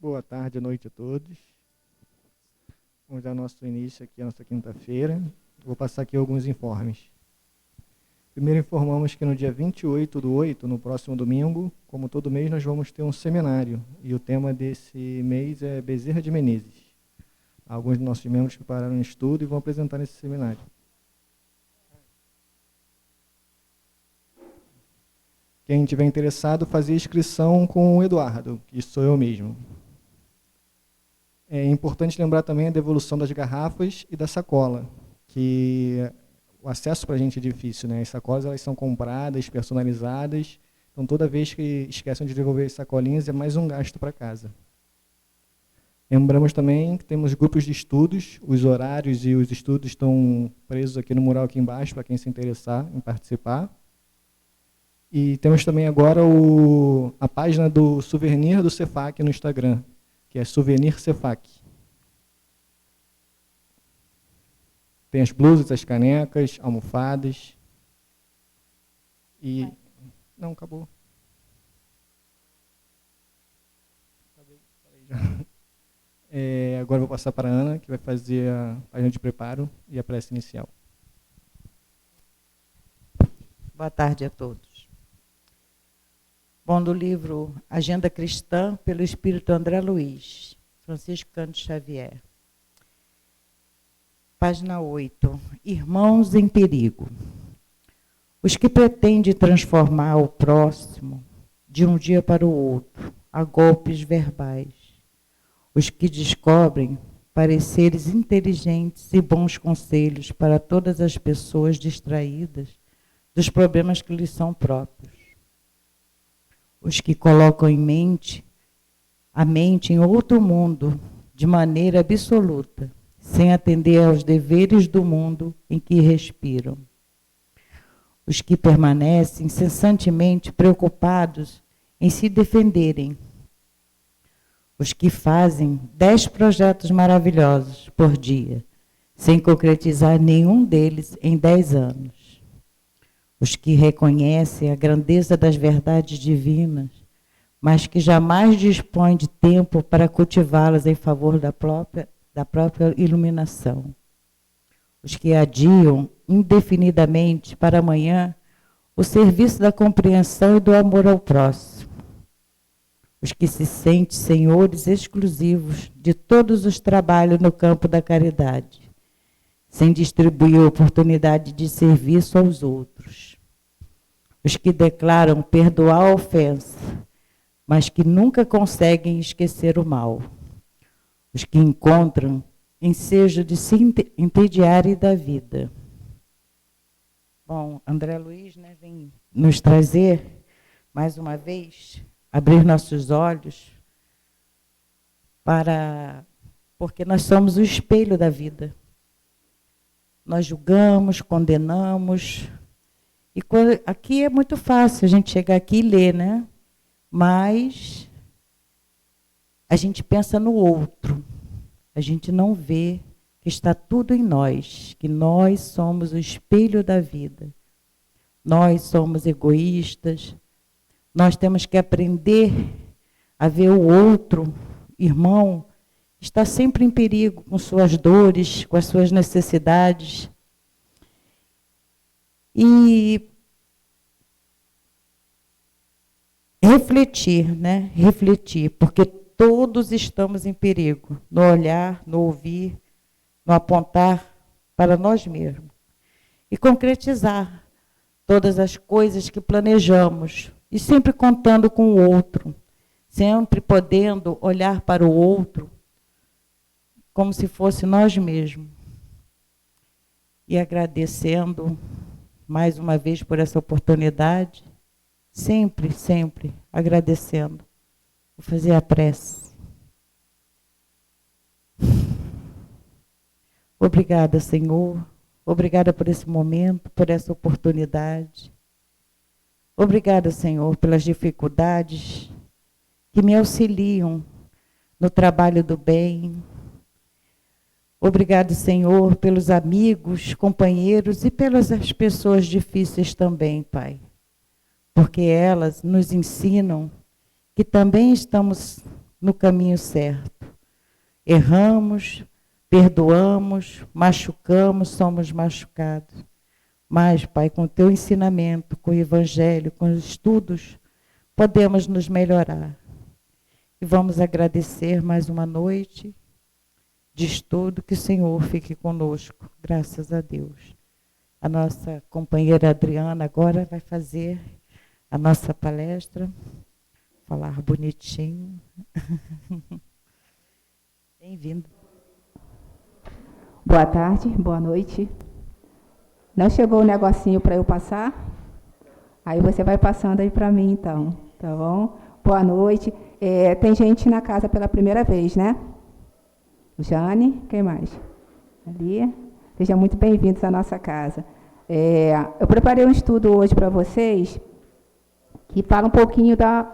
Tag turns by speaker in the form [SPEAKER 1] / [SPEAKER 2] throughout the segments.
[SPEAKER 1] boa tarde, noite a todos. Vamos dar nosso início aqui, a nossa quinta-feira. Vou passar aqui alguns informes. Primeiro informamos que no dia 28/8, no próximo domingo, como todo mês, nós vamos ter um seminário. E o tema desse mês é Bezerra de Menezes. Alguns dos nossos membros prepararam um estudo e vão apresentar nesse seminário. Quem tiver interessado, fazer inscrição com o Eduardo, que sou eu mesmo. É importante lembrar também a devolução das garrafas e da sacola, que o acesso para a gente é difícil, né? As sacolas elas são compradas, personalizadas, então toda vez que esquecem de devolver as sacolinhas é mais um gasto para casa. Lembramos também que temos grupos de estudos, os horários e os estudos estão presos aqui no mural aqui embaixo, para quem se interessar em participar. E temos também agora a página do Souvenir do Cefac no Instagram, que é Souvenir Cefac. Tem as blusas, as canecas, almofadas. E... Não, acabou. Agora eu vou passar para a Ana, que vai fazer a página de preparo e a prece inicial.
[SPEAKER 2] Boa tarde a todos. Bom, do livro Agenda Cristã, pelo Espírito André Luiz, Francisco Cândido Xavier. Página 8. Irmãos em perigo. Os que pretendem transformar o próximo de um dia para o outro, a golpes verbais. Os que descobrem pareceres inteligentes e bons conselhos para todas as pessoas distraídas dos problemas que lhes são próprios. Os que colocam a mente em outro mundo, de maneira absoluta, sem atender aos deveres do mundo em que respiram. Os que permanecem incessantemente preocupados em se defenderem. Os que fazem 10 projetos maravilhosos por dia, sem concretizar nenhum deles em 10 anos. Os que reconhecem a grandeza das verdades divinas, mas que jamais dispõem de tempo para cultivá-las em favor da própria iluminação. Os que adiam indefinidamente para amanhã o serviço da compreensão e do amor ao próximo. Os que se sentem senhores exclusivos de todos os trabalhos no campo da caridade, sem distribuir oportunidade de serviço aos outros. Os que declaram perdoar a ofensa, mas que nunca conseguem esquecer o mal. Os que encontram ensejo de se entediarem da vida. Bom, André Luiz, né, vem nos trazer, mais uma vez, abrir nossos olhos porque nós somos o espelho da vida. Nós julgamos, condenamos, e aqui é muito fácil a gente chegar aqui e ler, né? Mas a gente pensa no outro, a gente não vê que está tudo em nós, que nós somos o espelho da vida. Nós somos egoístas, nós temos que aprender a ver o outro, irmão, que está sempre em perigo com suas dores, com as suas necessidades. E refletir, né? Refletir, porque todos estamos em perigo, no olhar, no ouvir, no apontar para nós mesmos. E concretizar todas as coisas que planejamos, e sempre contando com o outro, sempre podendo olhar para o outro como se fosse nós mesmos. E agradecendo mais uma vez por essa oportunidade, sempre, sempre agradecendo. Vou fazer a prece. Obrigada, Senhor. Obrigada por esse momento, por essa oportunidade. Obrigada, Senhor, pelas dificuldades que me auxiliam no trabalho do bem. Obrigado, Senhor, pelos amigos, companheiros e pelas pessoas difíceis também, Pai. Porque elas nos ensinam que também estamos no caminho certo. Erramos, perdoamos, machucamos, somos machucados. Mas, Pai, com o teu ensinamento, com o Evangelho, com os estudos, podemos nos melhorar. E vamos agradecer mais uma noite de estudo, que o Senhor fique conosco, graças a Deus. A nossa companheira Adriana agora vai fazer a nossa palestra, falar bonitinho. Bem-vindo.
[SPEAKER 3] Boa tarde, boa noite. Não chegou o negocinho para eu passar? Aí você vai passando aí para mim, então, tá bom? Boa noite. Tem gente na casa pela primeira vez, né? Jane, quem mais? Ali. Sejam muito bem-vindos à nossa casa. Eu preparei um estudo hoje para vocês que fala um pouquinho da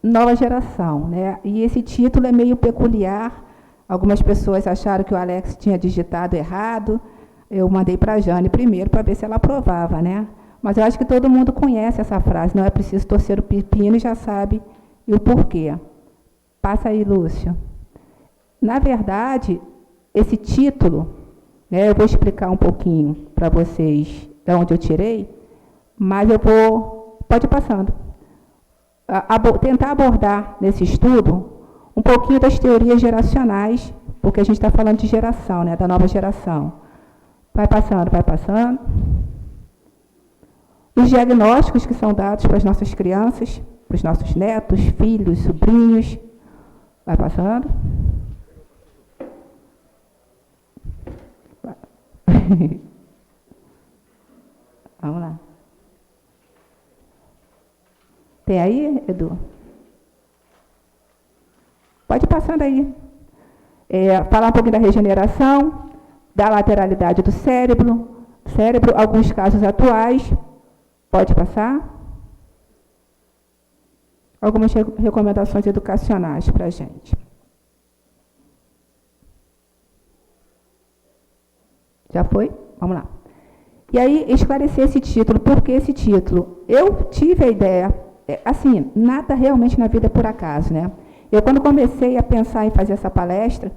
[SPEAKER 3] nova geração, né? E esse título é meio peculiar. Algumas pessoas acharam que o Alex tinha digitado errado. Eu mandei para a Jane primeiro para ver se ela aprovava, né? Mas eu acho que todo mundo conhece essa frase, não é preciso torcer o pepino e já sabe o porquê. Passa aí, Lúcio. Na verdade, esse título, né, eu vou explicar um pouquinho para vocês de onde eu tirei, mas eu vou, pode ir passando, tentar abordar nesse estudo um pouquinho das teorias geracionais, porque a gente está falando de geração, né, da nova geração. Vai passando, vai passando. Os diagnósticos que são dados para as nossas crianças, para os nossos netos, filhos, sobrinhos. Vai passando. Vamos lá. Tem aí, Edu? Pode ir passando aí. Falar um pouquinho da regeneração, da lateralidade do cérebro, alguns casos atuais. Pode passar. Algumas recomendações educacionais para a gente. Já foi? Vamos lá. E aí, esclarecer esse título. Por que esse título? Eu tive a ideia, assim, nada realmente na vida é por acaso, né? Eu, quando comecei a pensar em fazer essa palestra,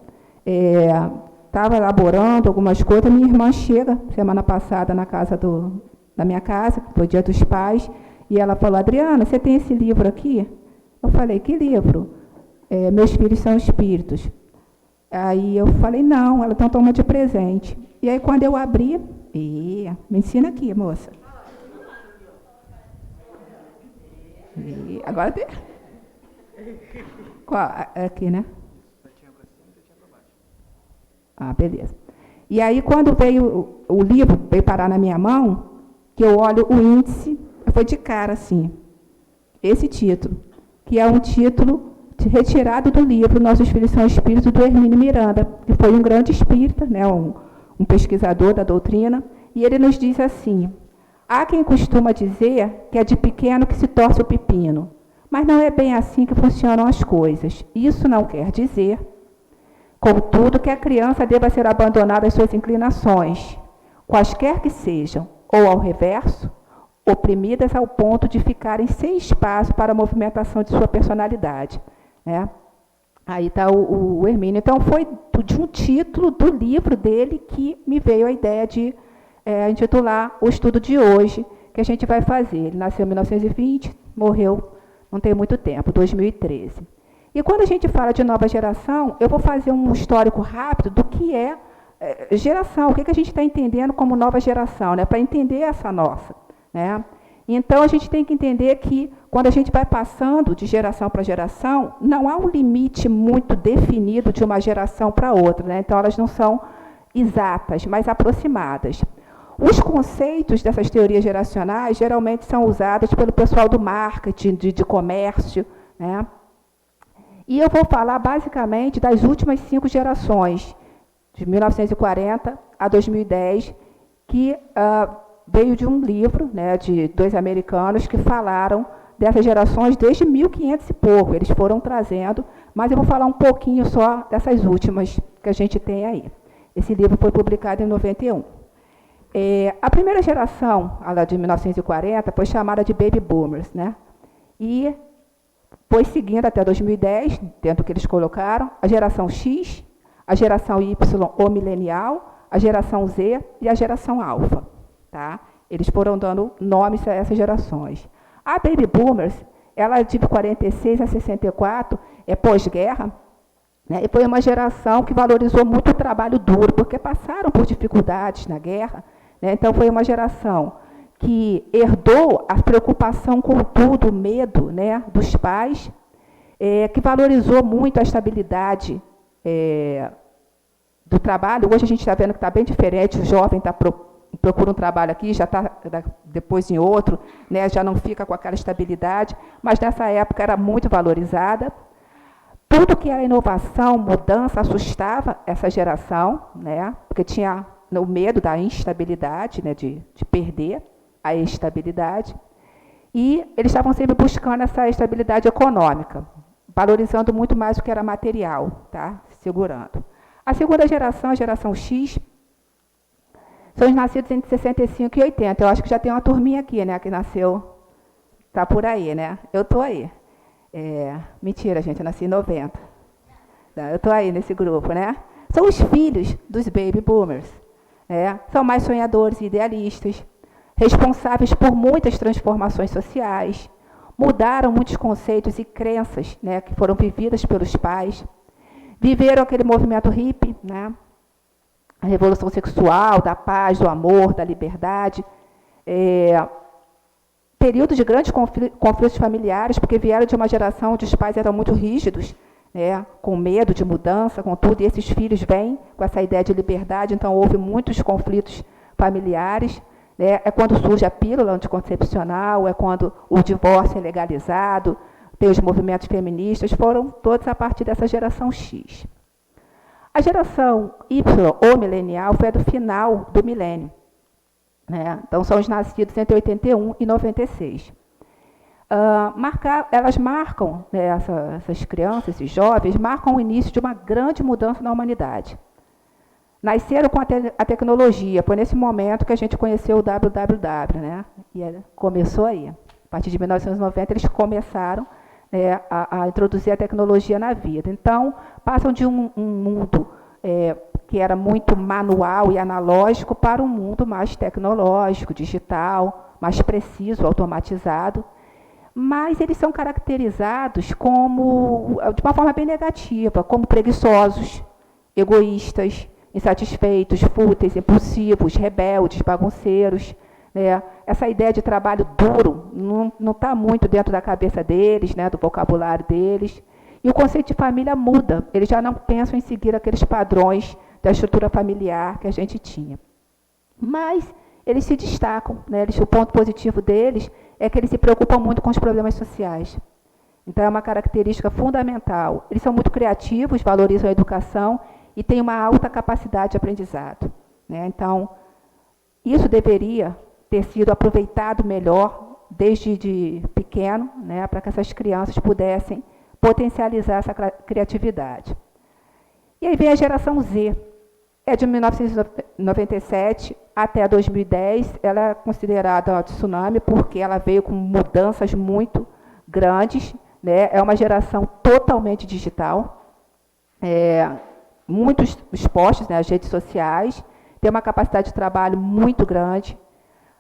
[SPEAKER 3] estava elaborando algumas coisas, minha irmã chega, semana passada, na casa da minha casa, foi Dia dos Pais, e ela falou, Adriana, você tem esse livro aqui? Eu falei, que livro? Meus Filhos São Espíritos. Aí eu falei, não, ela então toma de presente. E aí, quando eu abri, me ensina aqui, moça. Agora tem. Qual? Aqui, né? Beleza. E aí, quando veio o livro, veio parar na minha mão, que eu olho o índice, foi de cara, assim, esse título, que é um título retirado do livro Nossos Filhos São Espíritos, do Hermínio Miranda, que foi um grande espírita, né, um pesquisador da doutrina, e ele nos diz assim, há quem costuma dizer que é de pequeno que se torce o pepino, mas não é bem assim que funcionam as coisas. Isso não quer dizer, contudo, que a criança deva ser abandonada às suas inclinações, quaisquer que sejam, ou ao reverso, oprimidas ao ponto de ficarem sem espaço para a movimentação de sua personalidade. Né? Aí está o Hermínio. Então, foi de um título do livro dele que me veio a ideia de intitular o estudo de hoje, que a gente vai fazer. Ele nasceu em 1920, morreu não tem muito tempo, 2013. E quando a gente fala de nova geração, eu vou fazer um histórico rápido do que é geração, o que a gente está entendendo como nova geração, né? Para entender essa nossa. Né? Então, a gente tem que entender que, quando a gente vai passando de geração para geração, não há um limite muito definido de uma geração para outra. Né? Então, elas não são exatas, mas aproximadas. Os conceitos dessas teorias geracionais geralmente são usados pelo pessoal do marketing, de comércio. Né? E eu vou falar, basicamente, das últimas 5 gerações, de 1940 a 2010, que veio de um livro, né, de 2 americanos que falaram dessas gerações desde 1500 e pouco. Eles foram trazendo, mas eu vou falar um pouquinho só dessas últimas que a gente tem aí. Esse livro foi publicado em 91. A primeira geração, a de 1940, foi chamada de Baby Boomers. Né? E foi seguindo até 2010, dentro do que eles colocaram, a geração X, a geração Y ou milenial, a geração Z e a geração alfa. Tá? Eles foram dando nomes a essas gerações. A Baby Boomers, ela é de 46 a 64, é pós-guerra, né? E foi uma geração que valorizou muito o trabalho duro, porque passaram por dificuldades na guerra, né? Então, foi uma geração que herdou a preocupação com tudo, o medo, né, dos pais, que valorizou muito a estabilidade do trabalho. Hoje a gente está vendo que está bem diferente, o jovem procura um trabalho aqui, já está depois em outro, né, já não fica com aquela estabilidade, mas nessa época era muito valorizada. Tudo que era inovação, mudança, assustava essa geração, né, porque tinha o medo da instabilidade, né, de perder a estabilidade, e eles estavam sempre buscando essa estabilidade econômica, valorizando muito mais o que era material, tá? Segurando. A segunda geração, a geração X, são os nascidos entre 65 e 80. Eu acho que já tem uma turminha aqui, né, que nasceu, está por aí, né? Eu estou aí. Mentira, gente, eu nasci em 90. Eu estou aí nesse grupo, né? São os filhos dos Baby Boomers. São mais sonhadores e idealistas, responsáveis por muitas transformações sociais, mudaram muitos conceitos e crenças, né, que foram vividas pelos pais, viveram aquele movimento hippie, né, a revolução sexual, da paz, do amor, da liberdade, períodos de grandes conflitos familiares, porque vieram de uma geração onde os pais eram muito rígidos, né, com medo de mudança, com tudo, e esses filhos vêm com essa ideia de liberdade, então houve muitos conflitos familiares. É quando surge a pílula anticoncepcional, é quando o divórcio é legalizado, tem os movimentos feministas, foram todos a partir dessa geração X. A geração Y, ou milenial, foi a do final do milênio. Né? Então, são os nascidos entre 81 e 96. Elas marcam, né, essas crianças, esses jovens, marcam o início de uma grande mudança na humanidade. Nasceram com a tecnologia, foi nesse momento que a gente conheceu o www, né? E começou aí. A partir de 1990, eles começaram, né, a introduzir a tecnologia na vida. Então, passam de um mundo que era muito manual e analógico para um mundo mais tecnológico, digital, mais preciso, automatizado. Mas eles são caracterizados de uma forma bem negativa, como preguiçosos, egoístas, insatisfeitos, fúteis, impulsivos, rebeldes, bagunceiros. Né? Essa ideia de trabalho duro não está muito dentro da cabeça deles, né, do vocabulário deles. E o conceito de família muda. Eles já não pensam em seguir aqueles padrões da estrutura familiar que a gente tinha. Mas eles se destacam. Né? O ponto positivo deles é que eles se preocupam muito com os problemas sociais. Então, é uma característica fundamental. Eles são muito criativos, valorizam a educação e tem uma alta capacidade de aprendizado. Né? Então, isso deveria ter sido aproveitado melhor desde de pequeno, né, para que essas crianças pudessem potencializar essa criatividade. E aí vem a geração Z. É de 1997 até 2010, ela é considerada uma tsunami porque ela veio com mudanças muito grandes. Né? É uma geração totalmente digital. Muito expostos, né, às redes sociais, tem uma capacidade de trabalho muito grande,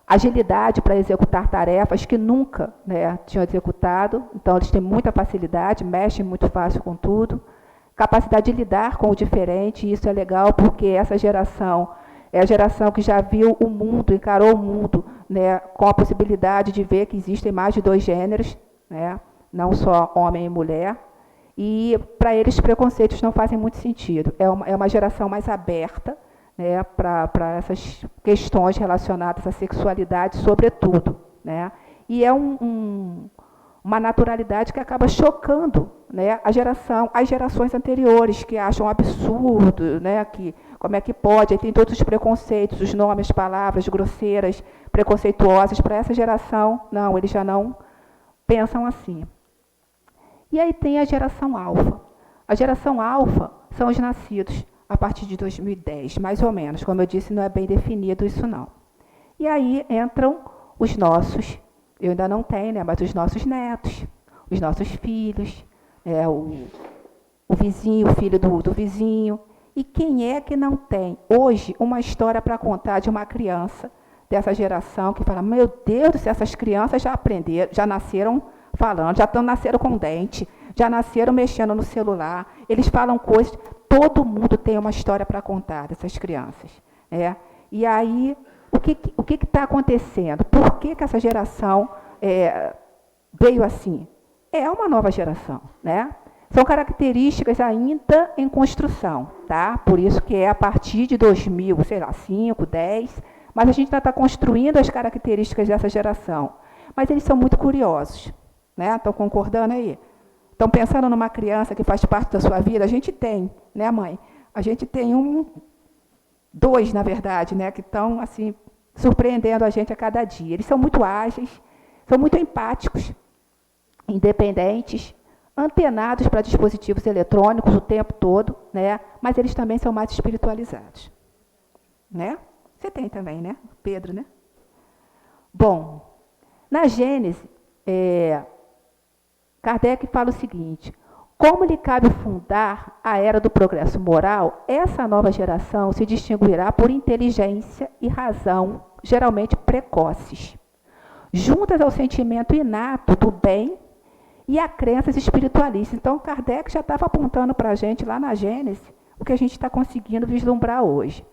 [SPEAKER 3] agilidade para executar tarefas que nunca, né, tinham executado, então eles têm muita facilidade, mexem muito fácil com tudo, capacidade de lidar com o diferente, e isso é legal porque essa geração é a geração que já viu o mundo, encarou o mundo, né, com a possibilidade de ver que existem mais de 2 gêneros, né, não só homem e mulher. E, para eles, preconceitos não fazem muito sentido. É uma geração mais aberta, né, para essas questões relacionadas à sexualidade, sobretudo. Né? E é uma naturalidade que acaba chocando, né, as gerações anteriores, que acham absurdo, né, que como é que pode, aí tem todos os preconceitos, os nomes, palavras grosseiras, preconceituosas. Para essa geração, não, eles já não pensam assim. E aí tem a geração alfa. A geração alfa são os nascidos a partir de 2010, mais ou menos. Como eu disse, não é bem definido isso, não. E aí entram os nossos, eu ainda não tenho, né, mas os nossos netos, os nossos filhos, o vizinho, o filho do vizinho. E quem é que não tem hoje uma história para contar de uma criança dessa geração que fala, meu Deus do céu, essas crianças já aprenderam, já nasceram falando, nasceram com dente, já nasceram mexendo no celular, eles falam coisas, todo mundo tem uma história para contar dessas crianças. E aí, o que está acontecendo? Por que essa geração veio assim? É uma nova geração, né? São características ainda em construção, tá? Por isso que é a partir de 2000, sei lá, 5, 10, mas a gente ainda está construindo as características dessa geração. Mas eles são muito curiosos, né? Estão concordando aí? Estão pensando numa criança que faz parte da sua vida? A gente tem, né, mãe? A gente tem dois, na verdade, né, que estão assim surpreendendo a gente a cada dia. Eles são muito ágeis, são muito empáticos, independentes, antenados para dispositivos eletrônicos o tempo todo, né? Mas eles também são mais espiritualizados, né? Você tem também, né? Pedro, né? Bom, na Gênese, Kardec fala o seguinte: como lhe cabe fundar a era do progresso moral, essa nova geração se distinguirá por inteligência e razão, geralmente precoces, juntas ao sentimento inato do bem e a crenças espiritualistas. Então, Kardec já estava apontando para a gente lá na Gênese o que a gente está conseguindo vislumbrar hoje.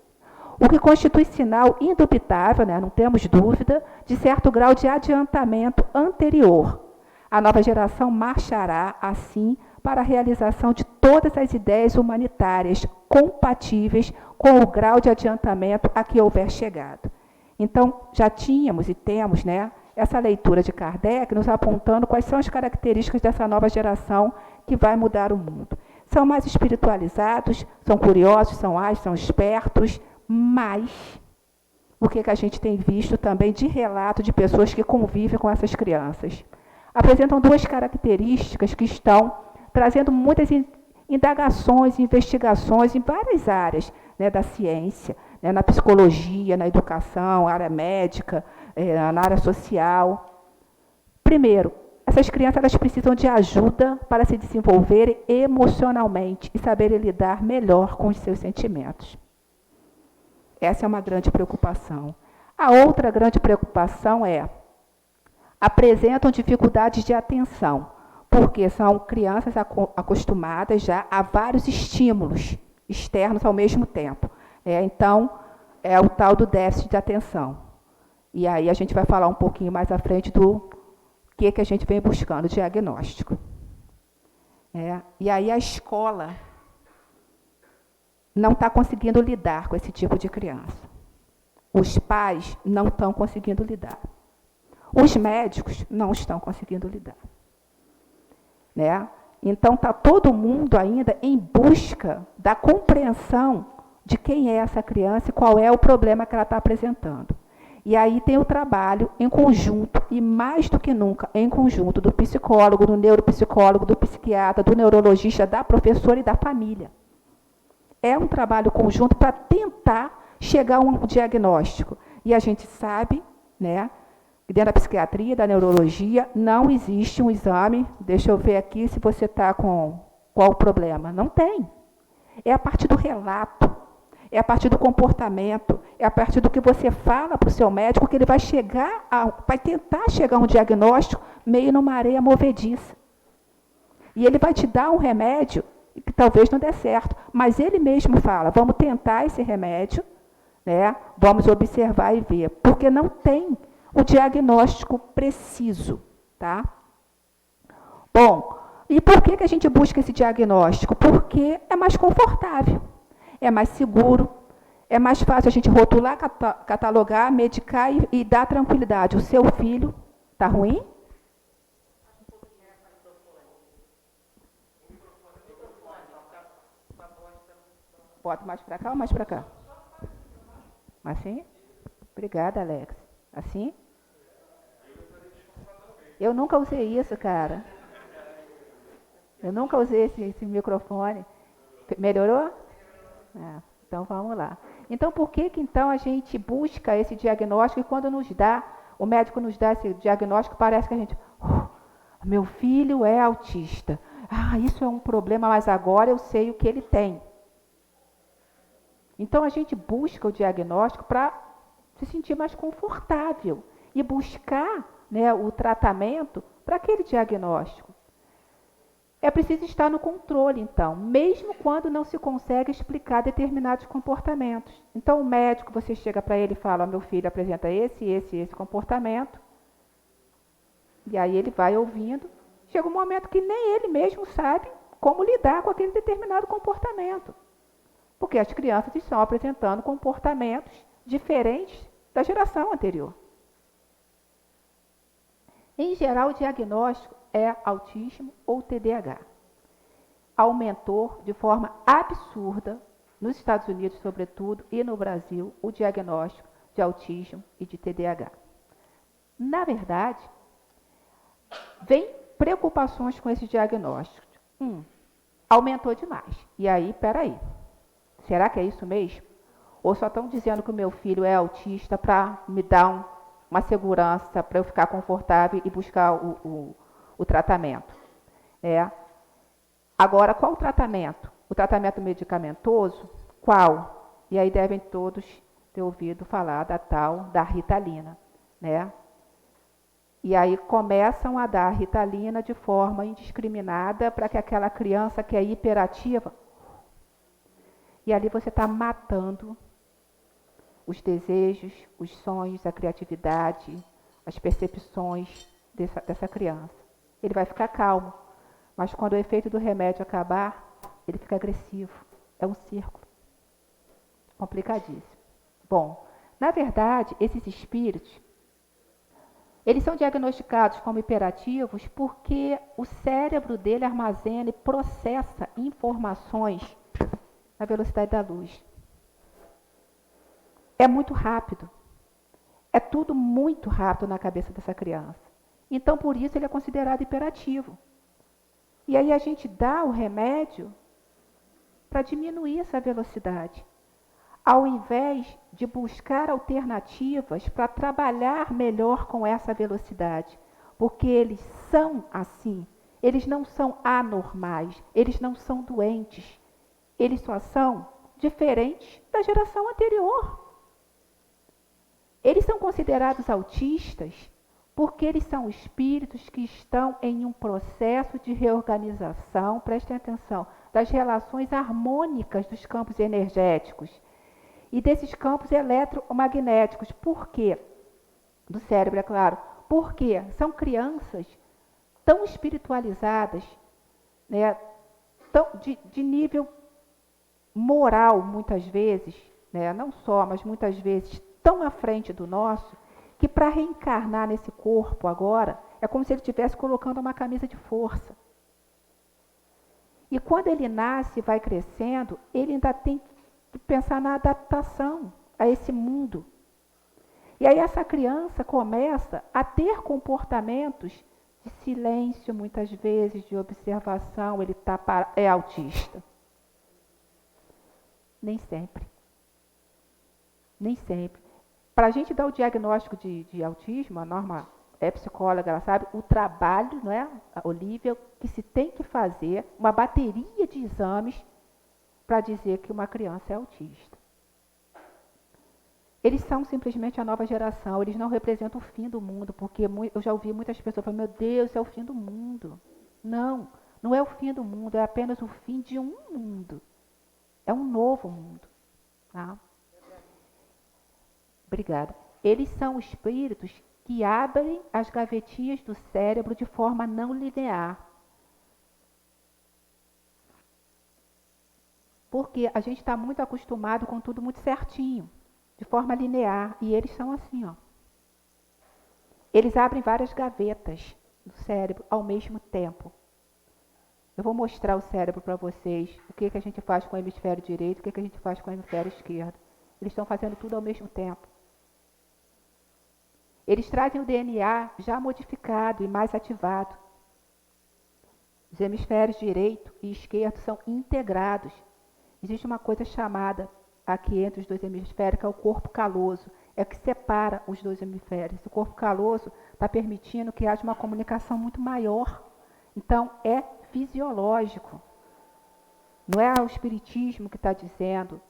[SPEAKER 3] O que constitui sinal indubitável, né, não temos dúvida, de certo grau de adiantamento anterior. A nova geração marchará, assim, para a realização de todas as ideias humanitárias compatíveis com o grau de adiantamento a que houver chegado. Então, já tínhamos e temos, né, essa leitura de Kardec nos apontando quais são as características dessa nova geração que vai mudar o mundo. São mais espiritualizados, são curiosos, são ágeis, são espertos, mas o que a gente tem visto também de relato de pessoas que convivem com essas crianças? Apresentam duas características que estão trazendo muitas indagações, investigações em várias áreas, né, da ciência, né, na psicologia, na educação, área médica, na área social. Primeiro, essas crianças elas precisam de ajuda para se desenvolverem emocionalmente e saberem lidar melhor com os seus sentimentos. Essa é uma grande preocupação. A outra grande preocupação apresentam dificuldades de atenção, porque são crianças acostumadas já a vários estímulos externos ao mesmo tempo. Então, é o tal do déficit de atenção. E aí a gente vai falar um pouquinho mais à frente do que a gente vem buscando, diagnóstico. E aí a escola não está conseguindo lidar com esse tipo de criança. Os pais não estão conseguindo lidar. Os médicos não estão conseguindo lidar. Né? Então, está todo mundo ainda em busca da compreensão de quem é essa criança e qual é o problema que ela está apresentando. E aí tem o trabalho em conjunto, e mais do que nunca, em conjunto, do psicólogo, do neuropsicólogo, do psiquiatra, do neurologista, da professora e da família. É um trabalho conjunto para tentar chegar a um diagnóstico. E a gente sabe, né, que dentro da psiquiatria, da neurologia, não existe um exame, deixa eu ver aqui se você está com qual o problema. Não tem. É a partir do relato, é a partir do comportamento, é a partir do que você fala para o seu médico que ele vai vai tentar chegar a um diagnóstico meio numa areia movediça. E ele vai te dar um remédio que talvez não dê certo, mas ele mesmo fala, vamos tentar esse remédio, né? Vamos observar e ver, porque não tem o diagnóstico preciso, tá? Bom, e por que a gente busca esse diagnóstico? Porque é mais confortável, é mais seguro, é mais fácil a gente rotular, catalogar, medicar e dar tranquilidade. O seu filho está ruim? Bota mais para cá ou mais para cá? Assim? Obrigada, Alex. Assim? Eu nunca usei isso, cara. Eu nunca usei esse microfone. Melhorou? Então, vamos lá. Então, por que então a gente busca esse diagnóstico e quando o médico nos dá esse diagnóstico, parece que a gente Meu filho é autista. Ah, isso é um problema, mas agora eu sei o que ele tem. Então a gente busca o diagnóstico para se sentir mais confortável e buscar, né, o tratamento para aquele diagnóstico. É preciso estar no controle, então, mesmo quando não se consegue explicar determinados comportamentos. Então, o médico, você chega para ele e fala: meu filho apresenta esse comportamento. E aí ele vai ouvindo. Chega um momento que nem ele mesmo sabe como lidar com aquele determinado comportamento. Porque as crianças estão apresentando comportamentos diferentes da geração anterior. Em geral, o diagnóstico é autismo ou TDAH. Aumentou de forma absurda, nos Estados Unidos, sobretudo, e no Brasil, o diagnóstico de autismo e de TDAH. Na verdade, vem preocupações com esse diagnóstico. Aumentou demais. E aí, peraí, será que é isso mesmo? Ou só estão dizendo que o meu filho é autista para me dar uma segurança, para eu ficar confortável e buscar o tratamento? Agora, qual o tratamento? O tratamento medicamentoso? Qual? E aí devem todos ter ouvido falar da tal da Ritalina, né? E aí começam a dar Ritalina de forma indiscriminada para que aquela criança que é hiperativa, e ali você está matando os desejos, os sonhos, a criatividade, as percepções dessa criança. Ele vai ficar calmo, mas quando o efeito do remédio acabar, ele fica agressivo. É um círculo complicadíssimo. Bom, na verdade, esses espíritos, eles são diagnosticados como hiperativos porque o cérebro dele armazena e processa informações na velocidade da luz. É muito rápido. É tudo muito rápido na cabeça dessa criança. Então, por isso, ele é considerado hiperativo. E aí a gente dá o remédio para diminuir essa velocidade, ao invés de buscar alternativas para trabalhar melhor com essa velocidade. Porque eles são assim. Eles não são anormais. Eles não são doentes. Eles só são diferentes da geração anterior. Eles são considerados autistas porque eles são espíritos que estão em um processo de reorganização, prestem atenção, das relações harmônicas dos campos energéticos e desses campos eletromagnéticos. Por quê? Do cérebro, é claro. Porque são crianças tão espiritualizadas, né, de nível moral, muitas vezes, né, não só, mas muitas vezes tão à frente do nosso, que para reencarnar nesse corpo agora, é como se ele estivesse colocando uma camisa de força. E quando ele nasce e vai crescendo, ele ainda tem que pensar na adaptação a esse mundo. E aí essa criança começa a ter comportamentos de silêncio, muitas vezes, de observação, ele é autista. Nem sempre. Nem sempre. Para a gente dar o diagnóstico de autismo, a Norma é psicóloga, ela sabe o trabalho, não é, Olívia, que se tem que fazer, uma bateria de exames para dizer que uma criança é autista. Eles são simplesmente a nova geração, eles não representam o fim do mundo, porque eu já ouvi muitas pessoas falando: meu Deus, é o fim do mundo. Não, não é o fim do mundo, é apenas o fim de um mundo. É um novo mundo. Tá? Obrigada. Eles são espíritos que abrem as gavetinhas do cérebro de forma não linear. Porque a gente está muito acostumado com tudo muito certinho, de forma linear, e eles são assim, ó. Eles abrem várias gavetas do cérebro ao mesmo tempo. Eu vou mostrar o cérebro para vocês, o que a gente faz com o hemisfério direito, o que a gente faz com o hemisfério esquerdo. Eles estão fazendo tudo ao mesmo tempo. Eles trazem o DNA já modificado e mais ativado. Os hemisférios direito e esquerdo são integrados. Existe uma coisa chamada, aqui entre os dois hemisférios, que é o corpo caloso. é o que separa os dois hemisférios. O corpo caloso está permitindo que haja uma comunicação muito maior. Então, é fisiológico. Não é o espiritismo que está dizendo,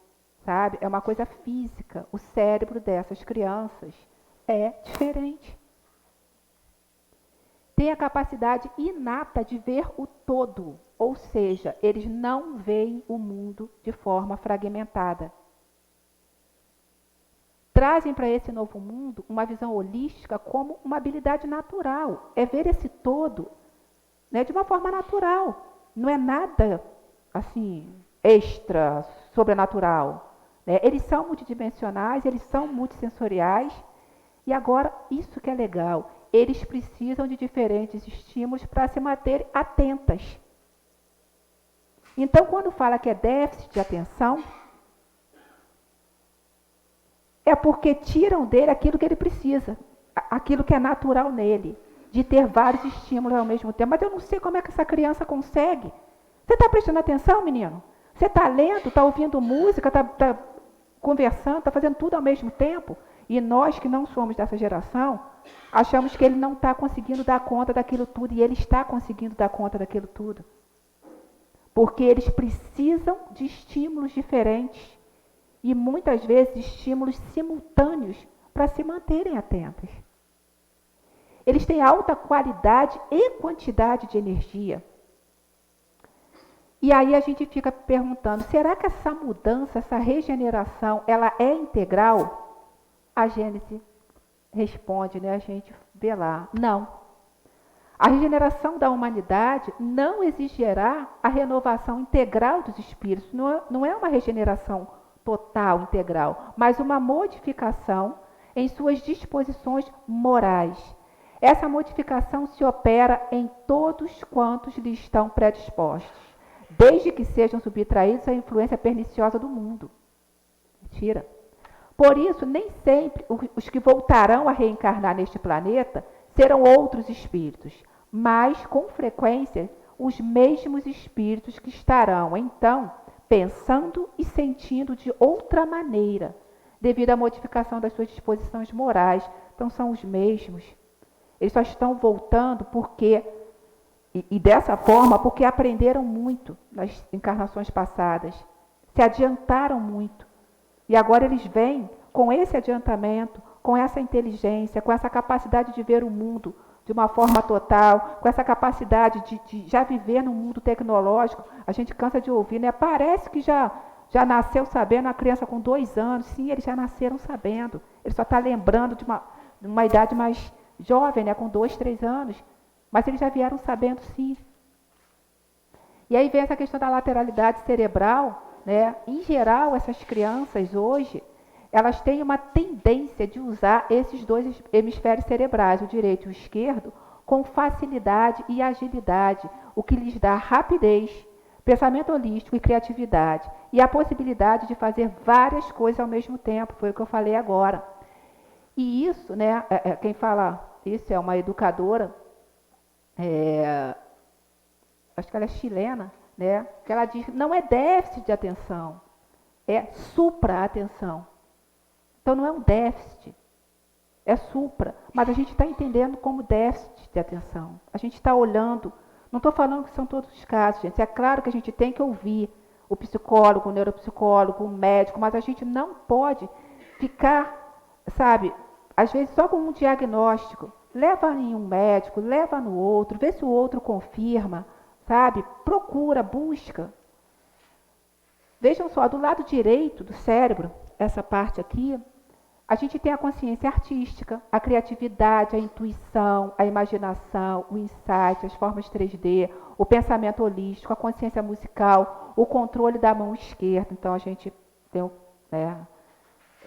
[SPEAKER 3] sabe? É uma coisa física. O cérebro dessas crianças é diferente. Tem a capacidade inata de ver o todo, ou seja, eles não veem o mundo de forma fragmentada. Trazem para esse novo mundo uma visão holística como uma habilidade natural. É ver esse todo, né, de uma forma natural. Não é nada assim extra, sobrenatural. Né? Eles são multidimensionais, eles são multissensoriais. E agora, isso que é legal, eles precisam de diferentes estímulos para se manter atentas. Então, quando fala que é déficit de atenção, é porque tiram dele aquilo que ele precisa, aquilo que é natural nele, de ter vários estímulos ao mesmo tempo. Mas eu não sei como é que essa criança consegue. Você está prestando atenção, menino? Você está lendo, está ouvindo música, está conversando, está fazendo tudo ao mesmo tempo? E nós que não somos dessa geração, achamos que ele não está conseguindo dar conta daquilo tudo, e ele está conseguindo dar conta daquilo tudo. Porque eles precisam de estímulos diferentes, e muitas vezes estímulos simultâneos para se manterem atentos. Eles têm alta qualidade e quantidade de energia. E aí a gente fica perguntando, será que essa mudança, essa regeneração, ela é integral? A Gênese responde, né? A gente vê lá, não. A regeneração da humanidade não exigirá a renovação integral dos espíritos. Não é uma regeneração total, integral, mas uma modificação em suas disposições morais. Essa modificação se opera em todos quantos lhe estão predispostos, desde que sejam subtraídos à influência perniciosa do mundo. Mentira. Por isso, nem sempre os que voltarão a reencarnar neste planeta serão outros espíritos, mas, com frequência, os mesmos espíritos que estarão, então, pensando e sentindo de outra maneira, devido à modificação das suas disposições morais. Então, são os mesmos. Eles só estão voltando porque, e dessa forma, porque aprenderam muito nas encarnações passadas, se adiantaram muito. E agora eles vêm com esse adiantamento, com essa inteligência, com essa capacidade de ver o mundo de uma forma total, com essa capacidade de já viver no mundo tecnológico. A gente cansa de ouvir, né? Parece que já nasceu sabendo, a criança com 2 anos. Sim, eles já nasceram sabendo. Ele só está lembrando de uma idade mais jovem, né? Com 2, 3 anos. Mas eles já vieram sabendo, sim. E aí vem essa questão da lateralidade cerebral, né? Em geral, essas crianças hoje, elas têm uma tendência de usar esses 2 hemisférios cerebrais, o direito e o esquerdo, com facilidade e agilidade, o que lhes dá rapidez, pensamento holístico e criatividade, e a possibilidade de fazer várias coisas ao mesmo tempo, foi o que eu falei agora. E isso, né, quem fala isso é uma educadora, acho que ela é chilena, né, que ela diz que não é déficit de atenção, é supra-atenção. Então, não é um déficit, é supra, mas a gente está entendendo como déficit de atenção. A gente está olhando, não estou falando que são todos os casos, gente. É claro que a gente tem que ouvir o psicólogo, o neuropsicólogo, o médico, mas a gente não pode ficar, sabe, às vezes só com um diagnóstico. Leva em um médico, leva no outro, vê se o outro confirma, sabe? Procura, busca. Vejam só, do lado direito do cérebro, essa parte aqui, a gente tem a consciência artística, a criatividade, a intuição, a imaginação, o insight, as formas 3D, o pensamento holístico, a consciência musical, o controle da mão esquerda. Então, a gente tem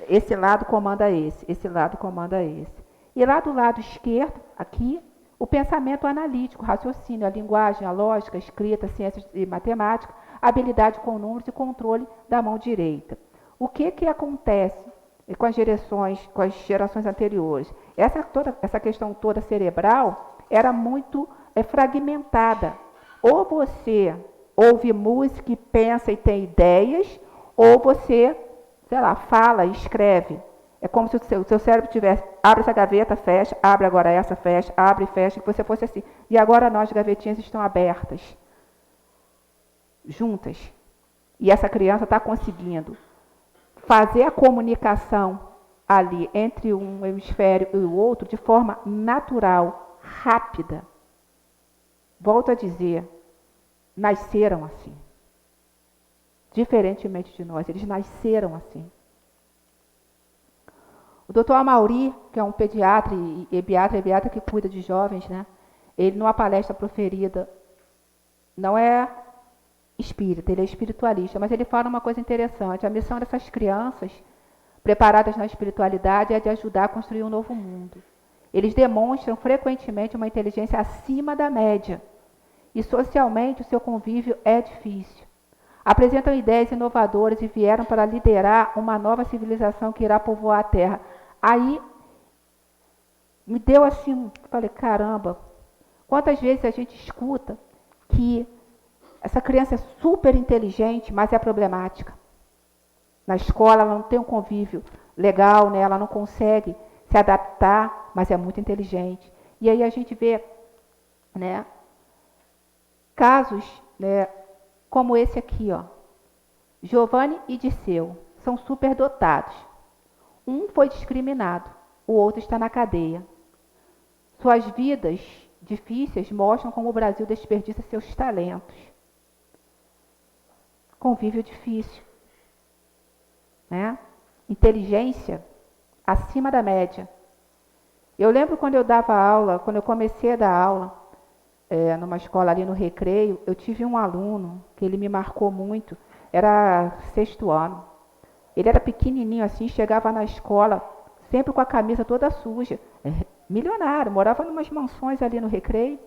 [SPEAKER 3] esse lado comanda esse lado comanda esse. E lá do lado esquerdo, aqui, o pensamento analítico, o raciocínio, a linguagem, a lógica, a escrita, a ciências e matemática, a habilidade com números e controle da mão direita. O que acontece com as gerações anteriores? Essa questão toda cerebral era muito fragmentada. Ou você ouve música e pensa e tem ideias, ou você, sei lá, fala e escreve. É como se o seu cérebro tivesse, abre essa gaveta, fecha, abre agora essa, fecha, abre e fecha, que você fosse assim. E agora nós, gavetinhas, estão abertas, juntas. E essa criança está conseguindo fazer a comunicação ali entre um hemisfério e o outro de forma natural, rápida. Volto a dizer, nasceram assim. Diferentemente de nós, eles nasceram assim. O doutor Amauri, que é um pediatra e pediatra que cuida de jovens, né? Ele, numa palestra proferida, não é espírita, ele é espiritualista, mas ele fala uma coisa interessante. A missão dessas crianças, preparadas na espiritualidade, é de ajudar a construir um novo mundo. Eles demonstram frequentemente uma inteligência acima da média. E socialmente o seu convívio é difícil. Apresentam ideias inovadoras e vieram para liderar uma nova civilização que irá povoar a Terra. Aí me deu assim, falei, caramba, quantas vezes a gente escuta que essa criança é super inteligente, mas é problemática. Na escola ela não tem um convívio legal, né? Ela não consegue se adaptar, mas é muito inteligente. E aí a gente vê, né, casos, né, como esse aqui, ó. Giovanni e Disseu são superdotados. Um foi discriminado, o outro está na cadeia. Suas vidas difíceis mostram como o Brasil desperdiça seus talentos. Convívio difícil, né? Inteligência acima da média. Eu lembro quando eu dava aula, quando eu comecei a dar aula, numa escola ali no Recreio, eu tive um aluno que ele me marcou muito, era 6º ano. Ele era pequenininho assim, chegava na escola sempre com a camisa toda suja. Milionário, morava em umas mansões ali no Recreio,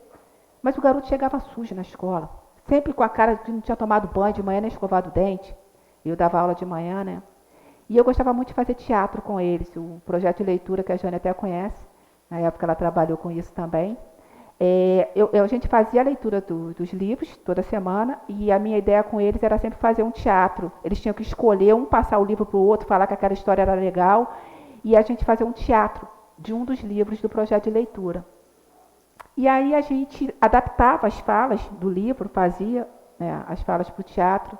[SPEAKER 3] mas o garoto chegava sujo na escola, sempre com a cara de que não tinha tomado banho de manhã nem escovado o dente. Eu dava aula de manhã, né? E eu gostava muito de fazer teatro com eles, o projeto de leitura que a Jane até conhece, na época ela trabalhou com isso também. A gente fazia a leitura dos livros toda semana e a minha ideia com eles era sempre fazer um teatro. Eles tinham que escolher, um passar o livro para o outro, falar que aquela história era legal, e a gente fazia um teatro de um dos livros do projeto de leitura. E aí a gente adaptava as falas do livro, fazia, né, as falas para o teatro,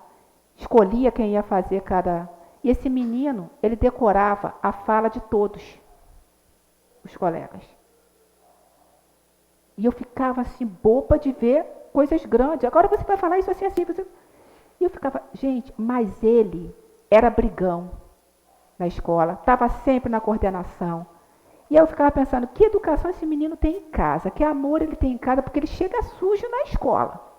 [SPEAKER 3] escolhia quem ia fazer cada... E esse menino, ele decorava a fala de todos os colegas. E eu ficava assim, boba de ver coisas grandes. Agora você vai falar isso assim, assim. E eu ficava, gente, mas ele era brigão na escola, estava sempre na coordenação. E aí eu ficava pensando, que educação esse menino tem em casa? Que amor ele tem em casa? Porque ele chega sujo na escola.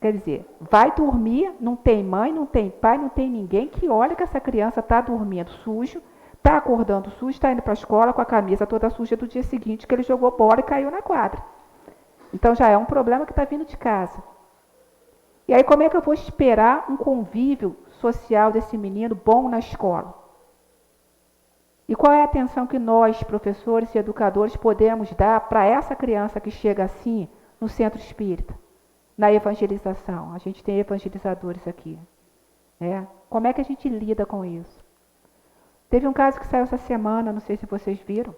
[SPEAKER 3] Quer dizer, vai dormir, não tem mãe, não tem pai, não tem ninguém que olha que essa criança está dormindo sujo, está acordando sujo, está indo para a escola com a camisa toda suja do dia seguinte, que ele jogou bola e caiu na quadra. Então já é um problema que está vindo de casa. E aí como é que eu vou esperar um convívio social desse menino bom na escola? E qual é a atenção que nós, professores e educadores, podemos dar para essa criança que chega assim no centro espírita? Na evangelização. A gente tem evangelizadores aqui. Como é que a gente lida com isso? Teve um caso que saiu essa semana, não sei se vocês viram.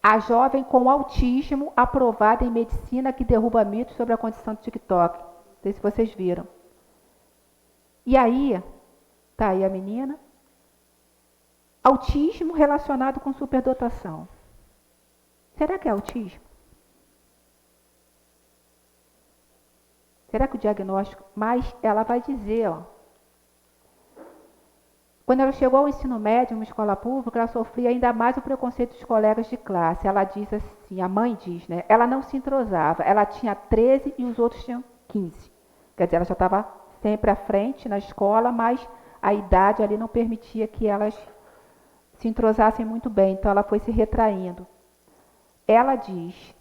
[SPEAKER 3] A jovem com autismo aprovada em medicina que derruba mitos sobre a condição do TikTok. Não sei se vocês viram. E aí, tá aí a menina. Autismo relacionado com superdotação. Será que é autismo? Será que o diagnóstico... Mas ela vai dizer, ó. Quando ela chegou ao ensino médio, em uma escola pública, ela sofria ainda mais o preconceito dos colegas de classe. Ela diz assim, a mãe diz, né? Ela não se entrosava. Ela tinha 13 e os outros tinham 15. Quer dizer, ela já estava sempre à frente na escola, mas a idade ali não permitia que elas se entrosassem muito bem. Então, ela foi se retraindo. Ela diz...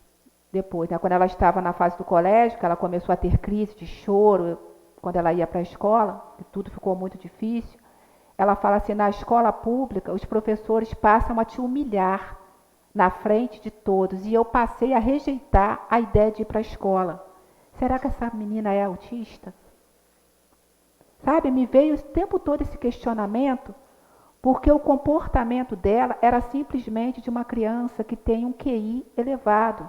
[SPEAKER 3] Depois, né, quando ela estava na fase do colégio, que ela começou a ter crise de choro, quando ela ia para a escola, que tudo ficou muito difícil, ela fala assim, na escola pública, os professores passam a te humilhar na frente de todos, e eu passei a rejeitar a ideia de ir para a escola. Será que essa menina é autista? Sabe, me veio o tempo todo esse questionamento, porque o comportamento dela era simplesmente de uma criança que tem um QI elevado,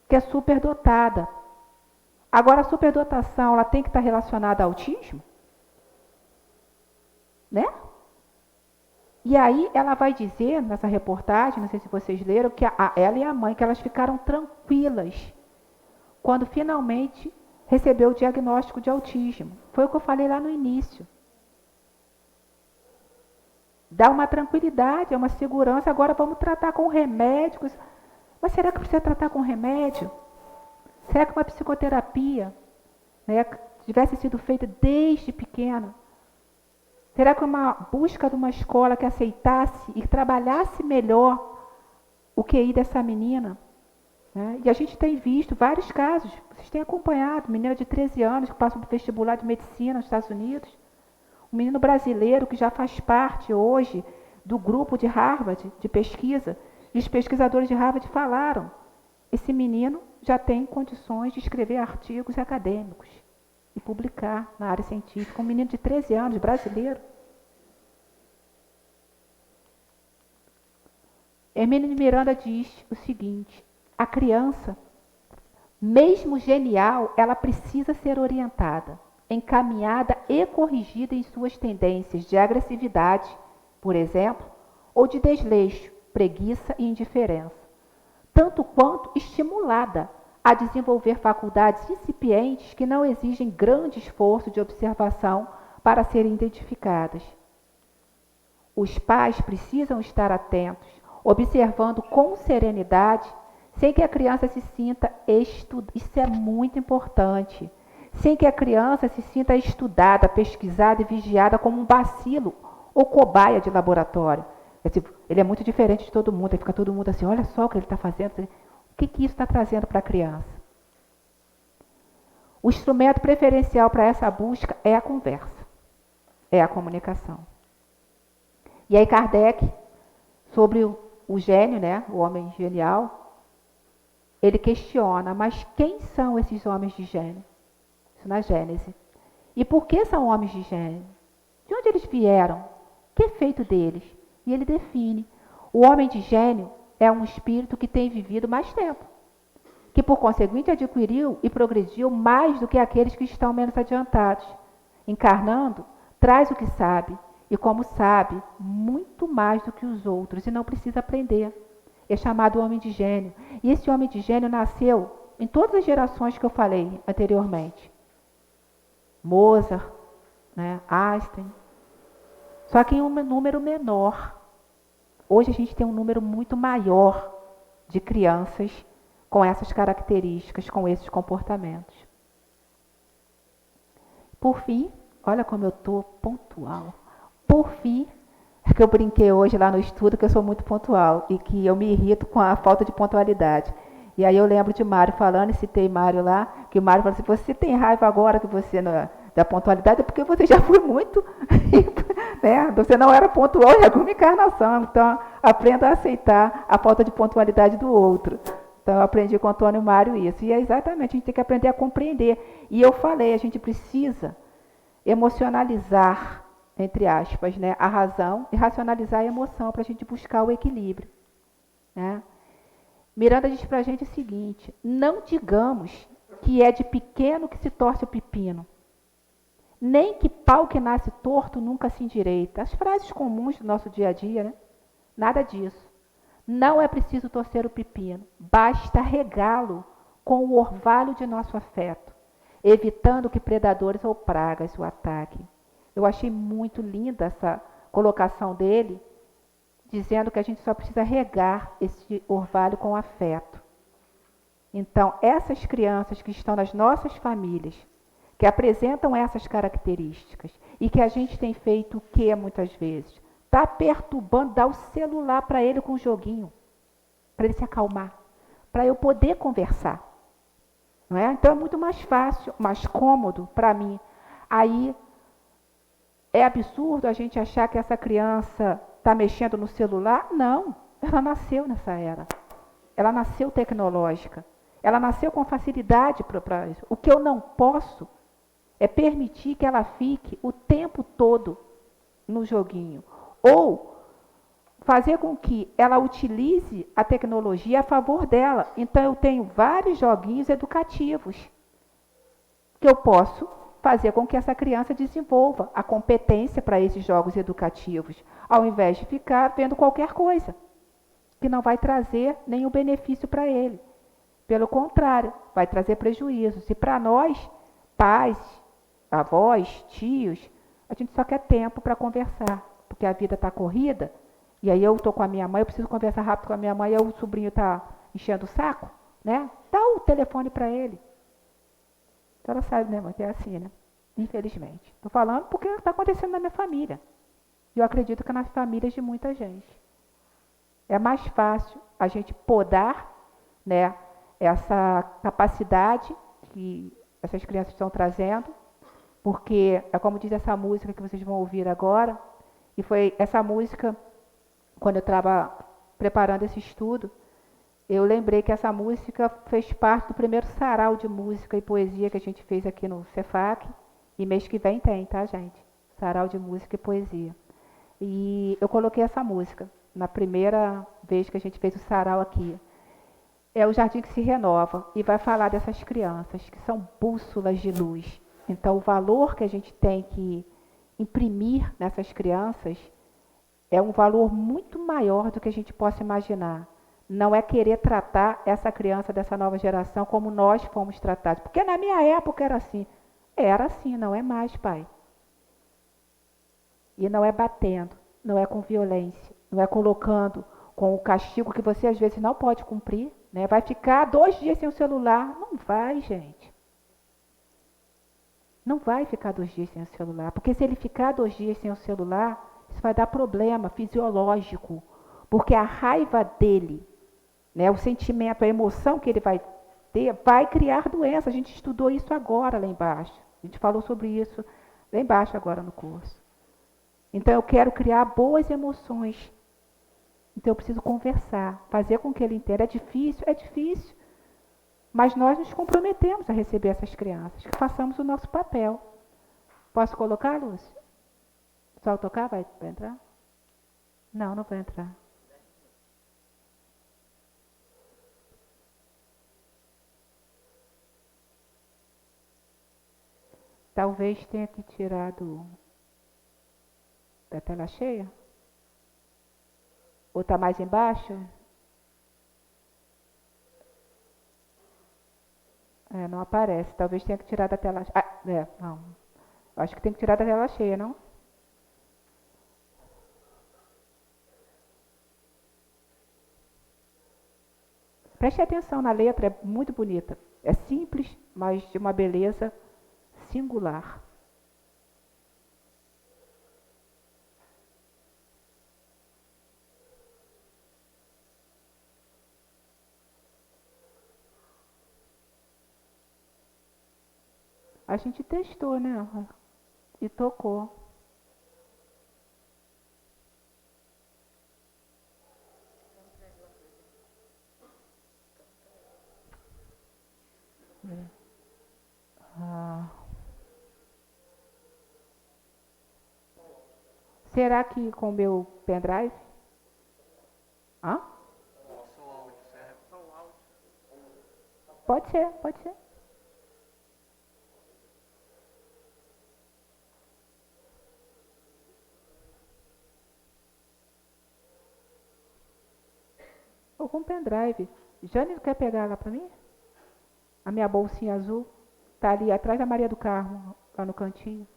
[SPEAKER 3] que é superdotada. Agora, a superdotação, ela tem que estar relacionada ao autismo? Né? E aí ela vai dizer, nessa reportagem, não sei se vocês leram, que ela e a mãe, que elas ficaram tranquilas quando finalmente recebeu o diagnóstico de autismo. Foi o que eu falei lá no início. Dá uma tranquilidade, é uma segurança. Agora vamos tratar com remédios. Mas será que precisa tratar com remédio? Será que uma psicoterapia, né, tivesse sido feita desde pequena? Será que uma busca de uma escola que aceitasse e trabalhasse melhor o QI dessa menina? Né? E a gente tem visto vários casos, vocês têm acompanhado, menina de 13 anos que passa para o vestibular de medicina nos Estados Unidos, um menino brasileiro que já faz parte hoje do grupo de Harvard, de pesquisa, e os pesquisadores de Harvard falaram, esse menino já tem condições de escrever artigos acadêmicos e publicar na área científica, um menino de 13 anos, brasileiro. Hermínio de Miranda diz o seguinte, a criança, mesmo genial, ela precisa ser orientada, encaminhada e corrigida em suas tendências de agressividade, por exemplo, ou de desleixo, preguiça e indiferença, tanto quanto estimulada a desenvolver faculdades incipientes que não exigem grande esforço de observação para serem identificadas. Os pais precisam estar atentos, observando com serenidade, sem que a criança se sinta estudada. Isso é muito importante. Sem que a criança se sinta estudada, pesquisada e vigiada como um bacilo ou cobaia de laboratório. Ele é muito diferente de todo mundo, aí fica todo mundo assim, olha só o que ele está fazendo. O que isso está trazendo para a criança? O instrumento preferencial para essa busca é a conversa, é a comunicação. E aí Kardec, sobre o gênio, né, o homem genial, ele questiona, mas quem são esses homens de gênio? Isso na Gênese. E por que são homens de gênio? De onde eles vieram? O que é feito deles? E ele define, o homem de gênio é um espírito que tem vivido mais tempo, que por conseguinte adquiriu e progrediu mais do que aqueles que estão menos adiantados. Encarnando, traz o que sabe, e como sabe, muito mais do que os outros, e não precisa aprender. É chamado homem de gênio. E esse homem de gênio nasceu em todas as gerações que eu falei anteriormente. Mozart, né, Einstein. Só que em um número menor. Hoje a gente tem um número muito maior de crianças com essas características, com esses comportamentos. Por fim, olha como eu estou pontual. Por fim, é que eu brinquei hoje lá no estudo que eu sou muito pontual e que eu me irrito com a falta de pontualidade. E aí eu lembro de Mário falando, e citei Mário lá, que Mário falou assim, você tem raiva agora que você da pontualidade, é porque você já foi muito, né? Você não era pontual em alguma encarnação, então aprenda a aceitar a falta de pontualidade do outro. Então eu aprendi com o Antônio Mário isso, e é exatamente, a gente tem que aprender a compreender. E eu falei, a gente precisa emocionalizar, entre aspas, né, a razão e racionalizar a emoção para a gente buscar o equilíbrio. Né? Miranda diz para a gente o seguinte, não digamos que é de pequeno que se torce o pepino, nem que pau que nasce torto nunca se endireita. As frases comuns do nosso dia a dia, né? Nada disso. Não é preciso torcer o pepino, basta regá-lo com o orvalho de nosso afeto, evitando que predadores ou pragas o ataquem. Eu achei muito linda essa colocação dele, dizendo que a gente só precisa regar esse orvalho com afeto. Então, essas crianças que estão nas nossas famílias, que apresentam essas características, e que a gente tem feito o que muitas vezes? Está perturbando, dá o celular para ele com um joguinho, para ele se acalmar, para eu poder conversar. Não é? Então, é muito mais fácil, mais cômodo para mim. Aí, é absurdo a gente achar que essa criança está mexendo no celular? Não, ela nasceu nessa era. Ela nasceu tecnológica. Ela nasceu com facilidade para isso. O que eu não posso é permitir que ela fique o tempo todo no joguinho. Ou fazer com que ela utilize a tecnologia a favor dela. Então, eu tenho vários joguinhos educativos que eu posso fazer com que essa criança desenvolva a competência para esses jogos educativos, ao invés de ficar vendo qualquer coisa que não vai trazer nenhum benefício para ele. Pelo contrário, vai trazer prejuízos. E para nós, pais, avós, tios, a gente só quer tempo para conversar, porque a vida está corrida, e aí eu estou com a minha mãe, eu preciso conversar rápido com a minha mãe, e o sobrinho está enchendo o saco, né? Dá o telefone para ele. A senhora sabe, né, mãe, que é assim, né? Infelizmente. Estou falando porque está acontecendo na minha família. E eu acredito que nas famílias de muita gente. É mais fácil a gente podar, né, essa capacidade que essas crianças estão trazendo, porque é como diz essa música que vocês vão ouvir agora, e foi essa música, quando eu estava preparando esse estudo, eu lembrei que essa música fez parte do primeiro sarau de música e poesia que a gente fez aqui no Cefac, e mês que vem tem, tá, gente? Sarau de música e poesia. E eu coloquei essa música na primeira vez que a gente fez o sarau aqui. É o Jardim que se renova, e vai falar dessas crianças que são bússolas de luz. Então, o valor que a gente tem que imprimir nessas crianças é um valor muito maior do que a gente possa imaginar. Não é querer tratar essa criança dessa nova geração como nós fomos tratados. Porque na minha época era assim. Era assim, não é mais, pai. E não é batendo, não é com violência, não é colocando com o castigo que você às vezes não pode cumprir, né? Vai ficar 2 dias sem o celular. Não vai, gente. Não vai ficar 2 dias sem o celular. Porque se ele ficar 2 dias sem o celular, isso vai dar problema fisiológico. Porque a raiva dele, né, o sentimento, a emoção que ele vai ter, vai criar doença. A gente estudou isso agora lá embaixo. A gente falou sobre isso lá embaixo agora no curso. Então, eu quero criar boas emoções. Então, eu preciso conversar, fazer com que ele entenda. É difícil? É difícil. Mas nós nos comprometemos a receber essas crianças, que façamos o nosso papel. Posso colocar, Lúcia? Só tocar? Vai entrar? Não, não vai entrar. Talvez tenha que tirar da tela cheia. Ou está mais embaixo? Não aparece. Talvez tenha que tirar da tela cheia. Não. Acho que tem que tirar da tela cheia, não? Preste atenção na letra, é muito bonita. É simples, mas de uma beleza singular. A gente testou, né? E tocou. Será que com o meu pendrive? Hã? Pode ser, pode ser. Ou com pendrive. Jane, quer pegar lá para mim? A minha bolsinha azul está ali atrás da Maria do Carmo, lá no cantinho.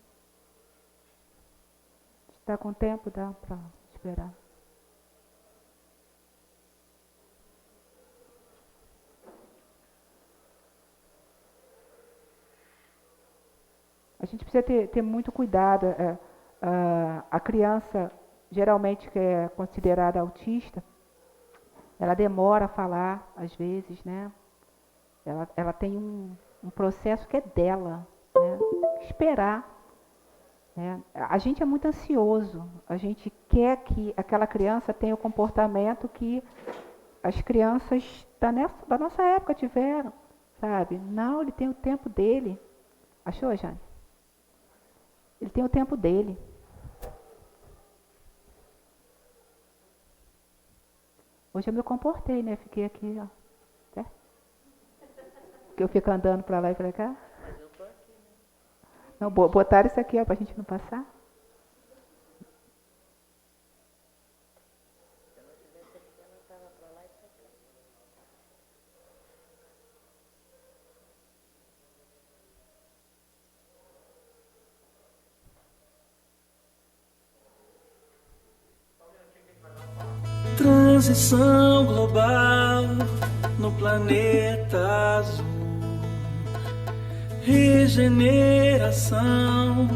[SPEAKER 3] Está com tempo? Dá para esperar. A gente precisa ter muito cuidado. A criança, geralmente, que é considerada autista, ela demora a falar, às vezes, né? Ela tem um processo que é dela, né? Esperar. Né? A gente é muito ansioso, a gente quer que aquela criança tenha o comportamento que as crianças da nossa época tiveram, sabe? Não, ele tem o tempo dele. Achou, Jane? Ele tem o tempo dele. Hoje eu me comportei, né? Fiquei aqui, ó. Certo? Porque eu fico andando para lá e para cá.
[SPEAKER 2] Mas eu tô aqui, né?
[SPEAKER 3] Não, botaram isso aqui, ó, para a gente não passar.
[SPEAKER 2] Se eu não tivesse aqui, ela estava para lá e para cá.
[SPEAKER 4] Transição global no planeta azul. Regeneração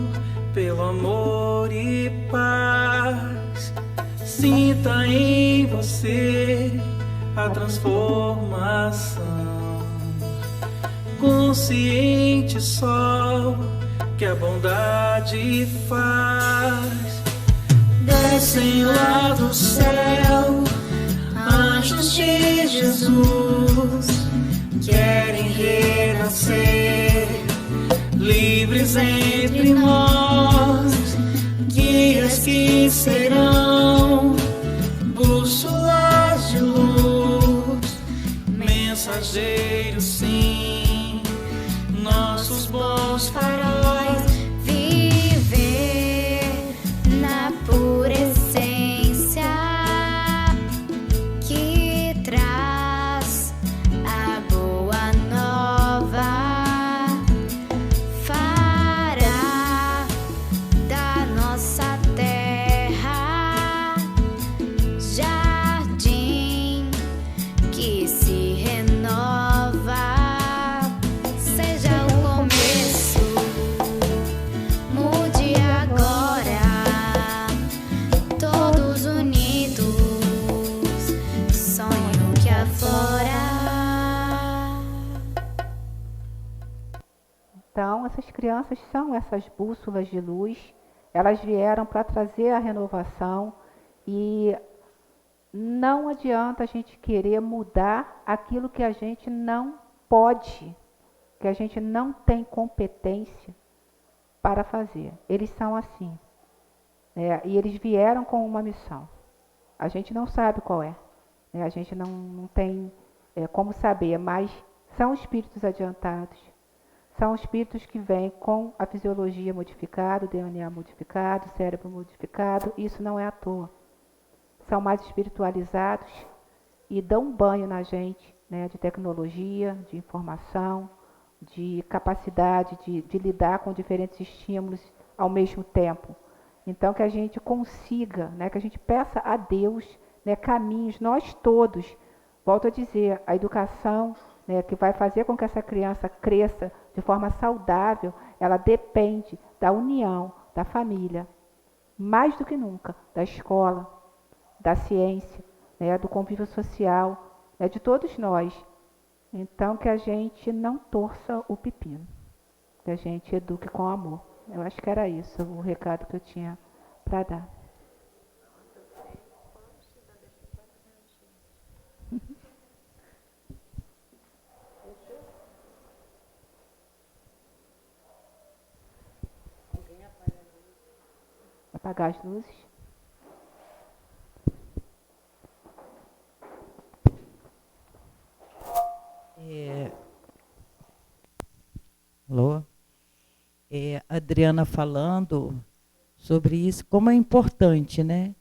[SPEAKER 4] pelo amor e paz. Sinta em você a transformação. Consciente só que a bondade faz. Descem lá do céu, anjos de Jesus, querem renascer, livres entre nós, guias que serão, bússolas de luz, mensageiros sim, nossos bons faróis.
[SPEAKER 5] Pura essência que traz a boa nova, fará da nossa terra jardim que se renova. Seja o começo, mude agora. Todos unidos, sonho que aflora.
[SPEAKER 3] Então, essas crianças são essas bússolas de luz. Elas vieram para trazer a renovação e não adianta a gente querer mudar aquilo que a gente não pode, que a gente não tem competência para fazer. Eles são assim. E eles vieram com uma missão. A gente não sabe qual é. A gente não tem como saber, mas são espíritos adiantados. São espíritos que vêm com a fisiologia modificada, o DNA modificado, o cérebro modificado. Isso não é à toa. São mais espiritualizados e dão um banho na gente, de tecnologia, de informação, de capacidade de lidar com diferentes estímulos ao mesmo tempo. Então, que a gente consiga, que a gente peça a Deus caminhos, nós todos, volto a dizer, a educação que vai fazer com que essa criança cresça de forma saudável, ela depende da união, da família, mais do que nunca, da escola, da ciência, do convívio social, de todos nós. Então, que a gente não torça o pepino, que a gente eduque com amor. Eu acho que era isso o recado que eu tinha para dar. Apagar as luzes.
[SPEAKER 2] Alô? Adriana falando sobre isso, como é importante, né?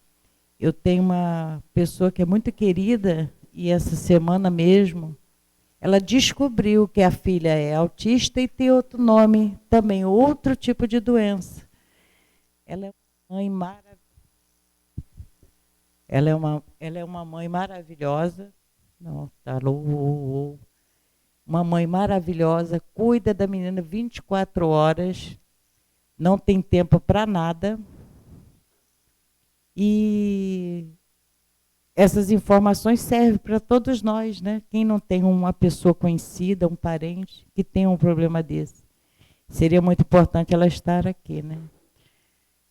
[SPEAKER 2] Eu tenho uma pessoa que é muito querida e essa semana mesmo ela descobriu que a filha é autista e tem outro nome também, outro tipo de doença. Ela é uma mãe maravilhosa. Ela é uma mãe maravilhosa. Não, tá louco. Uma mãe maravilhosa, cuida da menina 24 horas, não tem tempo para nada. E essas informações servem para todos nós, né? Quem não tem uma pessoa conhecida, um parente, que tem um problema desse. Seria muito importante ela estar aqui, né?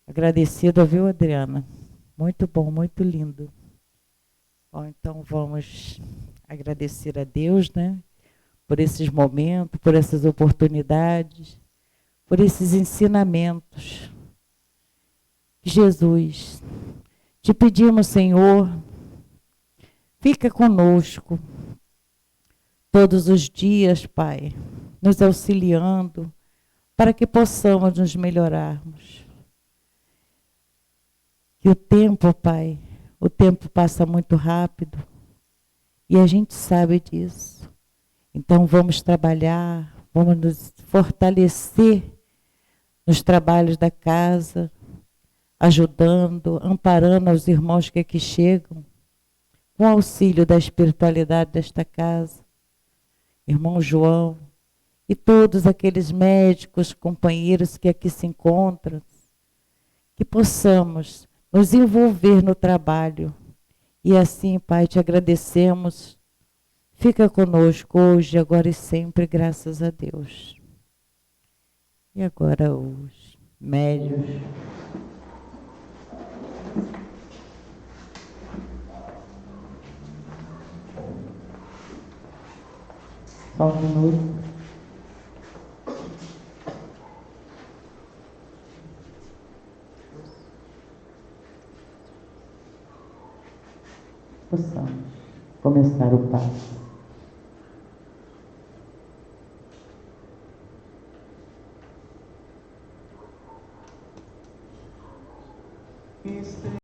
[SPEAKER 2] Agradecida, viu, Adriana? Muito bom, muito lindo. Bom, então vamos agradecer a Deus, né? Por esses momentos, por essas oportunidades, por esses ensinamentos. Jesus, te pedimos, Senhor, Fica conosco todos os dias, Pai, nos auxiliando para que possamos nos melhorarmos. E o tempo, Pai, o tempo passa muito rápido e a gente sabe disso. Então vamos trabalhar, vamos nos fortalecer nos trabalhos da casa, ajudando, amparando aos irmãos que aqui chegam, com auxílio da espiritualidade desta casa, irmão João e todos aqueles médicos, companheiros que aqui se encontram, que possamos nos envolver no trabalho. E assim, Pai, te agradecemos. Fica conosco hoje, agora e sempre, graças a Deus. E agora os médios. Só um minuto. Possamos começar o passo.